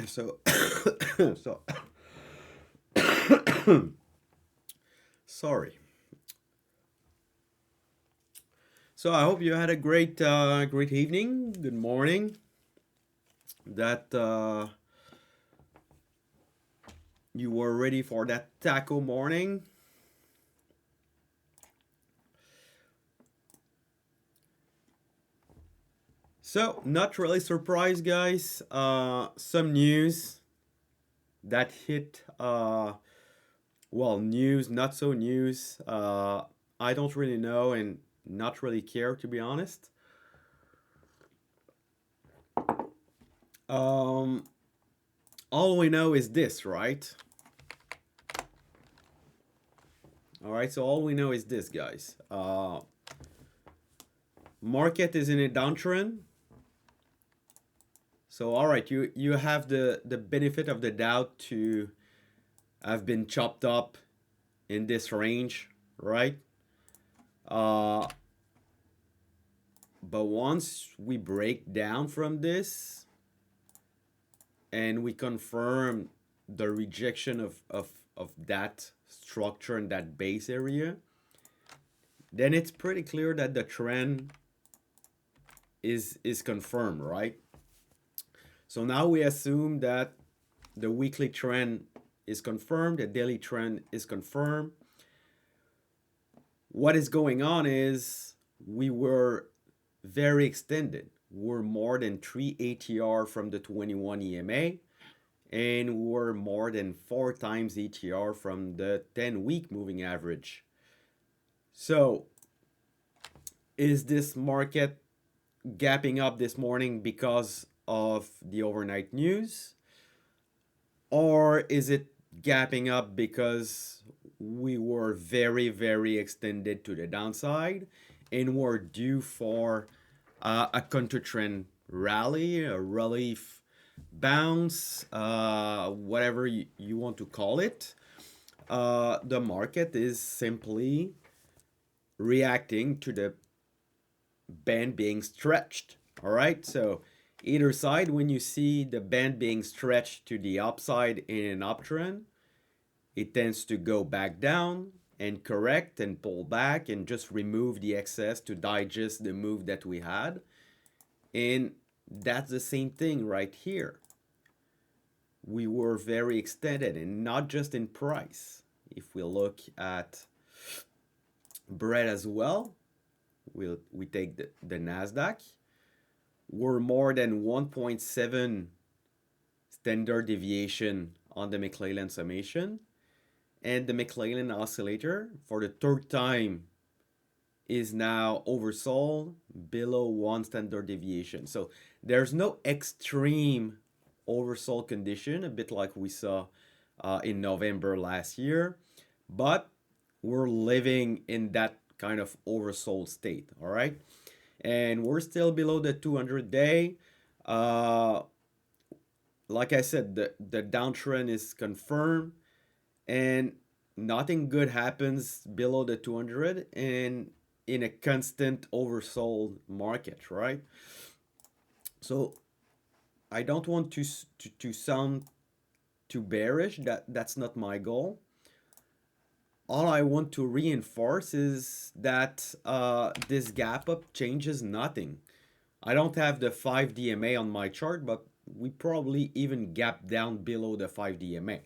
So, so sorry. So I hope you had a great evening. Good morning. That you were ready for that taco morning. So not really surprised, guys. Some news that hit. Well, news, not so news. I don't really know and not really care, to be honest. Um, all we know is this, right? All right, so all we know is this, guys. Market is in a downtrend. So all right, you have the benefit of the doubt to have been chopped up in this range, right? Uh, but once we break down from this and we confirm the rejection of that structure in that base area, then it's pretty clear that the trend is confirmed, right? So now we assume that the weekly trend is confirmed, the daily trend is confirmed. What is going on is we were very extended. We're more than 3 ATR from the 21 EMA, and we're more than 4 times ATR from the 10-week moving average. So, is this market gapping up this morning because of the overnight news? Or is it gapping up because we were very extended to the downside and we're due for a counter trend rally, a relief bounce, whatever you want to call it? The market is simply reacting to the band being stretched. All right, so either side, when you see the band being stretched to the upside in an uptrend, it tends to go back down and correct and pull back and just remove the excess to digest the move that we had. And that's the same thing right here. We were very extended, and not just in price. If we look at bread as well, we take the Nasdaq. We're more than 1.7 standard deviation on the McClellan summation, and the McClellan oscillator for the third time is now oversold below 1 standard deviation. So there's no extreme oversold condition, a bit like we saw in November last year, but we're living in that kind of oversold state. All right, and we're still below the 200-day. Like I said, the downtrend is confirmed, and nothing good happens below the 200 and in a constant oversold market, right? So I don't want to sound too bearish. That's not my goal. All I want to reinforce is that this gap up changes nothing. I don't have the 5 DMA on my chart, but we probably even gap down below the 5 DMA.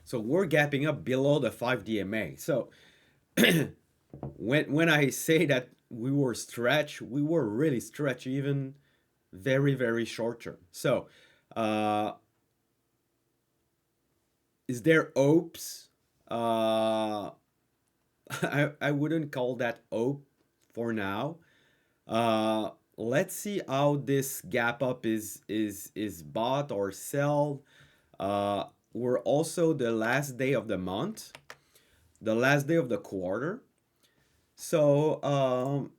So we're gapping up below the 5 DMA. So when I say that we were stretched, we were really stretched, even very short term. So is there hopes? I wouldn't call that hope for now. Let's see how this gap up is bought or sold. We're also the last day of the month, the last day of the quarter. So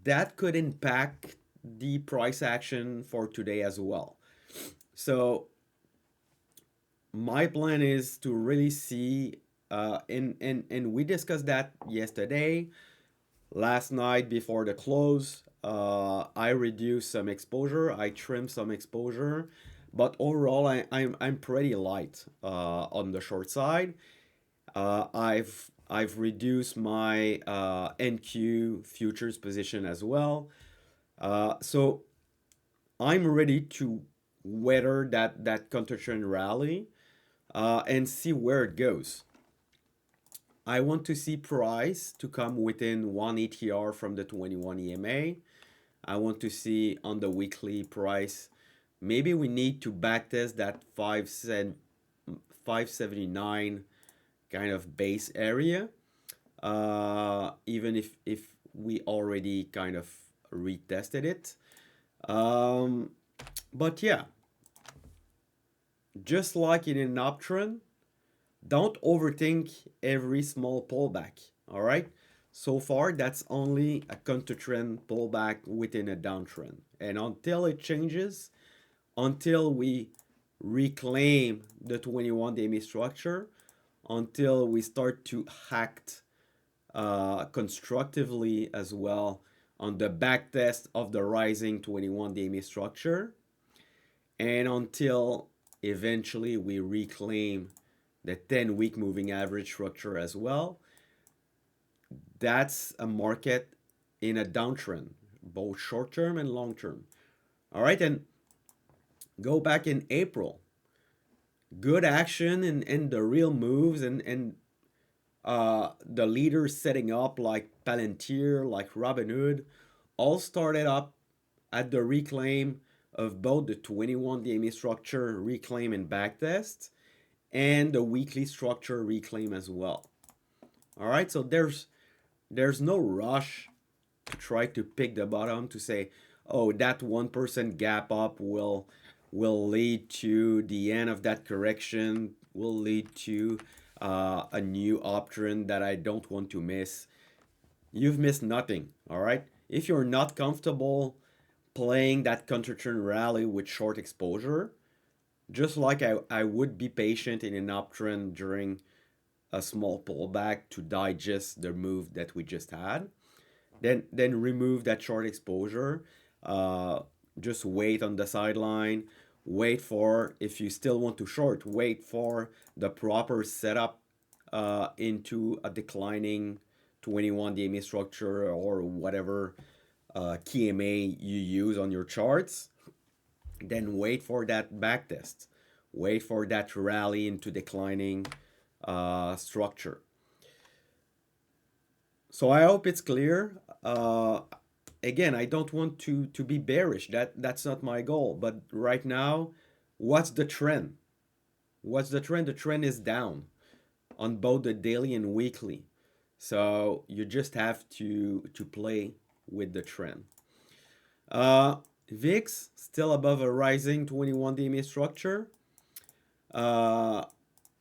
that could impact the price action for today as well. So my plan is to really see, and we discussed that yesterday, last night before the close. I reduced some exposure, I trimmed some exposure, but overall, I'm pretty light on the short side. I've reduced my NQ futures position as well. So I'm ready to weather that counter-trend rally and see where it goes. I want to see price to come within 1 ATR from the 21 EMA. I want to see on the weekly price. Maybe we need to backtest that 579 kind of base area, even if we already kind of retested it. Um, but yeah, just like in an uptrend, don't overthink every small pullback. All right. So far, that's only a counter trend pullback within a downtrend. And until it changes, until we reclaim the 21 DMA structure, until we start to act constructively as well on the back test of the rising 21 DMA structure, and until eventually we reclaim the 10-week moving average structure as well, that's a market in a downtrend, both short term and long term. All right, and go back in April. Good action and the real moves and the leaders setting up like Palantir, like Robinhood, all started up at the reclaim of both the 21 DMA structure reclaim and backtest and the weekly structure reclaim as well. All right, so there's no rush to try to pick the bottom to say, oh, that 1% gap up will lead to the end of that correction, will lead to a new uptrend that I don't want to miss. You've missed nothing. All right. If you're not comfortable playing that counter trend rally with short exposure, just like I would be patient in an uptrend during a small pullback to digest the move that we just had, then remove that short exposure. Uh, just wait on the sideline. Wait for, if you still want to short, wait for the proper setup into a declining 21 DMA structure or whatever KMA you use on your charts. Then wait for that backtest. Wait for that rally into declining structure. So I hope it's clear. Again, I don't want to be bearish. That's not my goal. But right now, what's the trend? What's the trend? The trend is down on both the daily and weekly. So you just have to play with the trend. VIX still above a rising 21 DMA structure.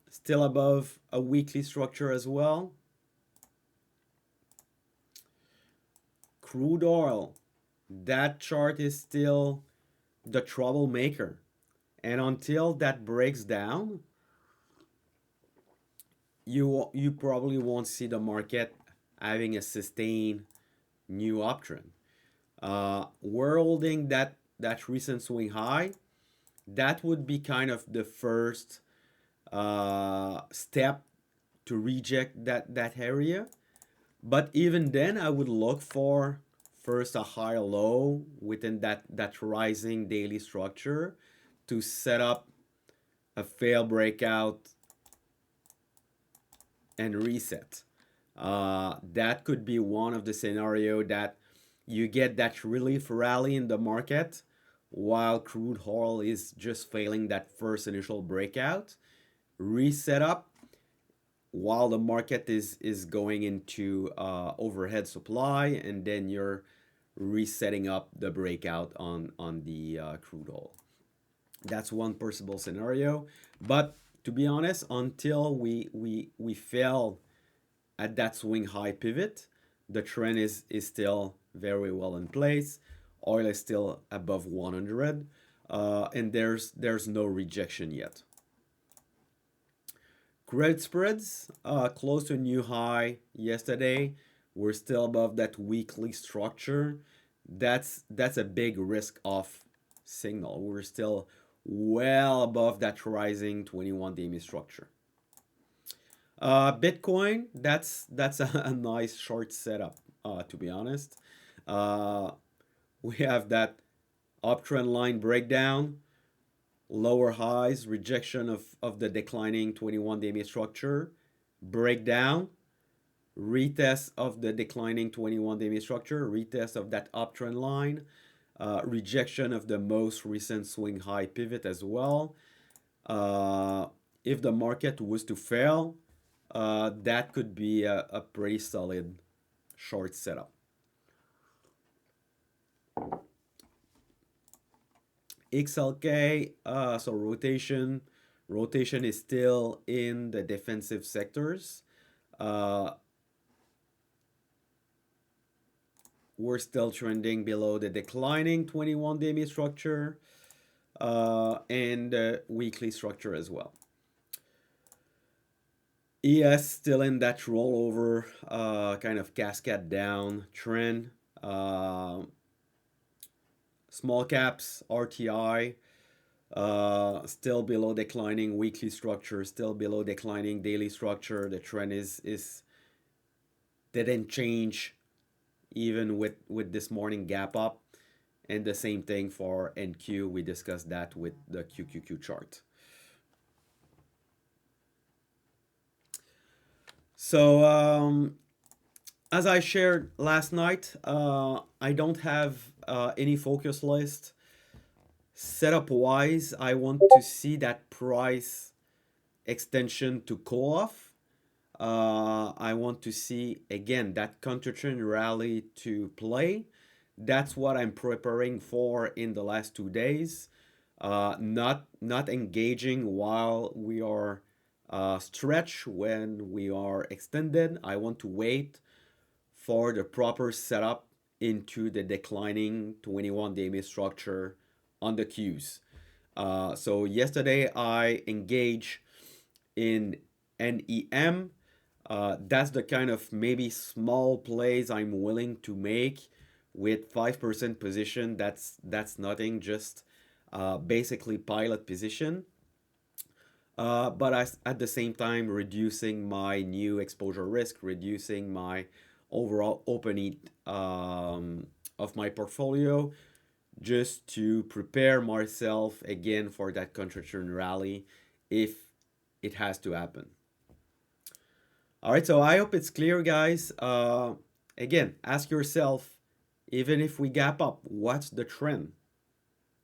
Still above a weekly structure as well. Crude oil, that chart is still the troublemaker. And until that breaks down, you probably won't see the market having a sustained new uptrend. We're holding that recent swing high. That would be kind of the first step to reject that area. But even then, I would look for first a high low within that rising daily structure to set up a fail breakout and reset. That could be one of the scenario that you get that relief rally in the market while crude oil is just failing that first initial breakout. Reset up while the market is going into overhead supply, and then you're resetting up the breakout on the crude oil. That's one possible scenario. But to be honest, until we fail at that swing high pivot, the trend is still very well in place. Oil is still above 100, and there's no rejection yet. Credit spreads close to a new high yesterday. We're still above that weekly structure. That's a big risk off signal. We're still well above that rising 21-day MA structure. Bitcoin, that's a nice short setup. To be honest, uh, we have that uptrend line breakdown, lower highs, rejection of the declining 21-day MA structure, breakdown, retest of the declining 21-day MA structure, retest of that uptrend line, rejection of the most recent swing high pivot as well. If the market was to fail, that could be a pretty solid short setup. XLK, so rotation is still in the defensive sectors. We're still trending below the declining 21-day MA structure and weekly structure as well. ES still in that rollover kind of cascade down trend. Small caps, RTI, still below declining weekly structure, still below declining daily structure. The trend is didn't change even with this morning gap up. And the same thing for NQ. We discussed that with the QQQ chart. So as I shared last night, I don't have any focus list. Setup wise, I want to see that price extension to cool off. I want to see again that counter-trend rally to play. That's what I'm preparing for in the last 2 days. Not engaging while we are stretch when we are extended. I want to wait for the proper setup into the declining 21-day MA structure on the Qs. So yesterday I engaged in NEM. That's the kind of maybe small plays I'm willing to make with 5% position. That's nothing, just basically pilot position. But at the same time, reducing my new exposure risk, reducing my overall opening of my portfolio, just to prepare myself again for that counter-trend rally if it has to happen. All right, so I hope it's clear, guys. Again, ask yourself, even if we gap up, what's the trend?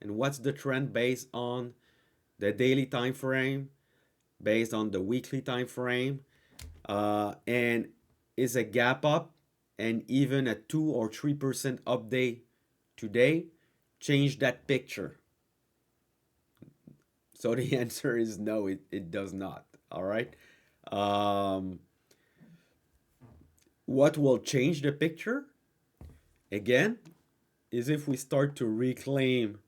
And what's the trend based on the daily time frame, based on the weekly time frame, and is a gap up and even a 2 or 3% update today change that picture? So the answer is no, it does not. All right. What will change the picture again is if we start to reclaim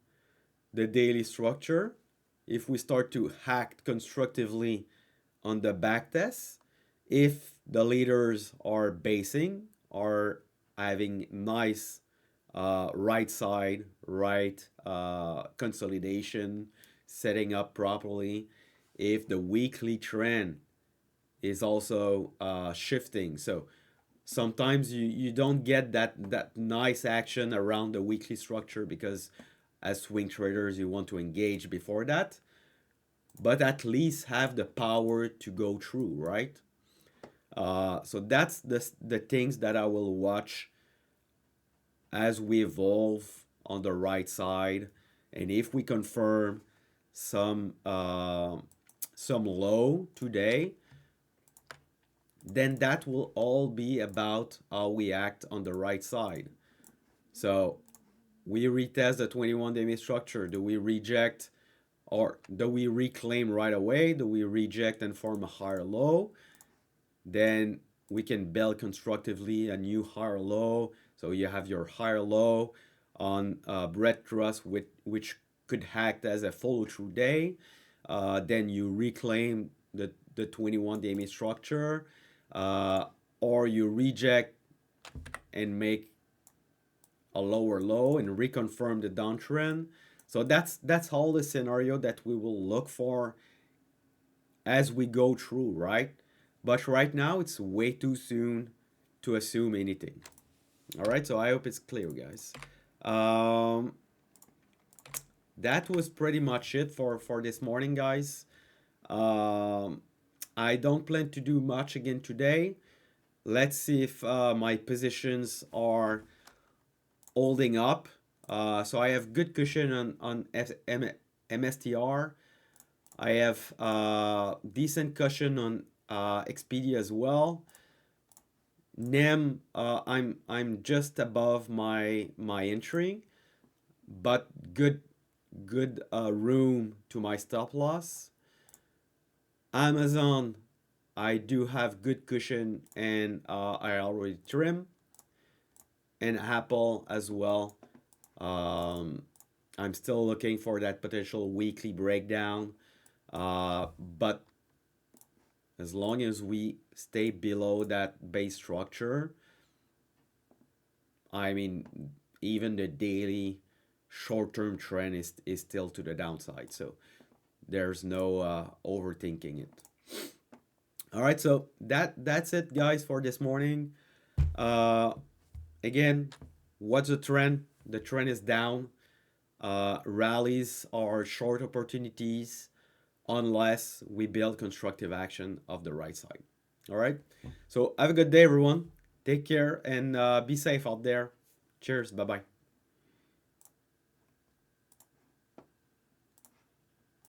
the daily structure, if we start to act constructively on the back test, if the leaders are basing, are having nice right side, right consolidation, setting up properly, if the weekly trend is also shifting. So sometimes you don't get that nice action around the weekly structure because as swing traders you want to engage before that, but at least have the power to go through, right? So that's the things that I will watch as we evolve on the right side, and if we confirm some low today, then that will all be about how we act on the right side. So we retest the 21-day MA structure. Do we reject or do we reclaim right away? Do we reject and form a higher low? Then we can build constructively a new higher low. So you have your higher low on bread trust, which could act as a follow-through day. Then you reclaim the 21 DMA structure, uh, or you reject and make a lower low and reconfirm the downtrend. So that's all the scenario that we will look for as we go through, right? But right now it's way too soon to assume anything. All right, so I hope it's clear, guys. Um, that was pretty much it for this morning, guys. Um, I don't plan to do much again today. Let's see if my positions are holding up. So I have good cushion on MSTR. I have decent cushion on Expedia as well. NEM, I'm just above my entry, but good room to my stop loss. Amazon, I do have good cushion and I already trim, and Apple as well. Um, I'm still looking for that potential weekly breakdown, but as long as we stay below that base structure, I mean, even the daily short-term trend is still to the downside. So there's no overthinking it. All right, so that's it, guys, for this morning. Uh, Again, what's the trend? The trend is down. Rallies are short opportunities unless we build constructive action of the right side. All right. So have a good day, everyone. Take care and be safe out there. Cheers. Bye bye.